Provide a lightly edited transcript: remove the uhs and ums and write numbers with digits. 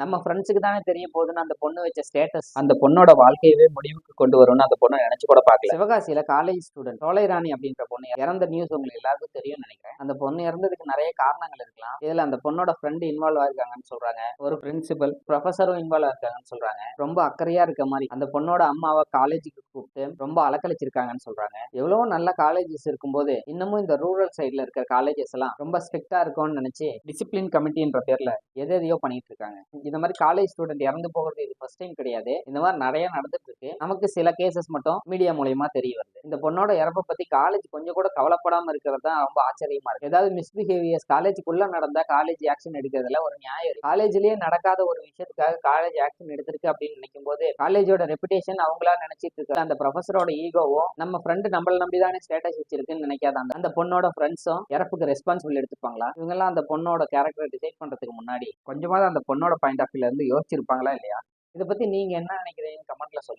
நம்ம ஃப்ரெண்ட்ஸுக்கு தானே தெரிய போகுதுன்னு அந்த பொண்ணு வச்ச ஸ்டேட்டஸ் அந்த பொண்ணோட வாழ்க்கையவே முடிவுக்கு கொண்டு வரும்னு அந்த பொண்ணை நினைச்சு கூட பார்க்கல. சிவகாசியில காலேஜ் ஸ்டூடெண்ட் சோலை ராணி அப்படின்ற பொண்ணு இறந்த நியூஸ் உங்களுக்கு எல்லாருக்கும் தெரியும்னு நினைக்கிறேன். அந்த பொண்ணு இறந்ததுக்கு நிறைய காரணங்கள் இருக்கலாம். இதுல அந்த பொண்ணோட ஃப்ரெண்டு இன்வால்வ் ஆயிருக்காங்கன்னு சொல்றாங்க. ஒரு பிரின்சிபல் ப்ரொஃபஸரும் இன்வால்வ் ஆயிருக்காங்கன்னு சொல்றாங்க. ரொம்ப அக்கறையா இருக்க மாதிரி அந்த பொண்ணோட அம்மாவை காலேஜுக்கு கூப்பிட்டு ரொம்ப அலக்கழிச்சிருக்காங்கன்னு சொல்றாங்க. எவ்வளவோ நல்ல காலேஜஸ் இருக்கும்போது இன்னமும் இந்த ரூரல் சைட்ல இருக்க காலேஜஸ் எல்லாம் ரொம்ப ஸ்ட்ரிக்டா இருக்கும்னு நினைச்சு டிசிப்ளின் கமிட்டின்ற பேர்ல எதையோ பண்ணிட்டு இருக்காங்க. இந்த மாதிரி காலேஜ் ஸ்டூடெண்ட் இறந்து போகிறது இது ஃபர்ஸ்ட் டைம் கிடையாது. இந்த மாதிரி நிறைய நடந்துட்டு இருக்கு. நமக்கு சில கேசஸ் மட்டும் மீடியா மூலமா தெரிய வருது. இந்த பொண்ணோட இறப்பை பத்தி காலேஜ் கொஞ்சம் கூட கவலைப்படாம இருக்கிறது தான் ரொம்ப ஆச்சரியமா இருக்கு. ஏதாவது மிஸ்பிஹேவியர்ஸ் காலேஜுக்குள்ள நடந்தா காலேஜ் ஆக்ஷன் எடுக்கிறதுல ஒரு நியாயம் இருக்கு. காலேஜ்லயே நடக்காத ஒரு விஷயத்துக்காக காலேஜ் ஆக்ஷன் எடுத்திருக்கு அப்படின்னு நினைக்கும் போது காலேஜோட ரெப்புடேஷன் அவங்களா நினைச்சிட்டு இருக்க அந்த ப்ரொஃபஸரோட ஈகோவோ நம்ம ஃப்ரெண்டு நம்மள நம்பிதானே ஸ்டேட்டஸ் வச்சிருக்குன்னு நினைக்காத அந்த பொண்ணோட ஃப்ரெண்ட்ஸும் இறப்புக்கு ரெஸ்பான்சிபிள் எடுத்துப்பாங்களா? இவங்கெல்லாம் அந்த பொண்ணோட கேரக்டரை டிசைட் பண்றதுக்கு முன்னாடி கொஞ்சமாவது அந்த பொண்ணோட பாயிண்ட் ஆஃப் வியூல இருந்து யோசிச்சிருப்பாங்களா இல்லையா? இதை பத்தி நீங்க என்ன நினைக்கிறீங்கன்னு கமெண்ட்ல சொல்லுங்க.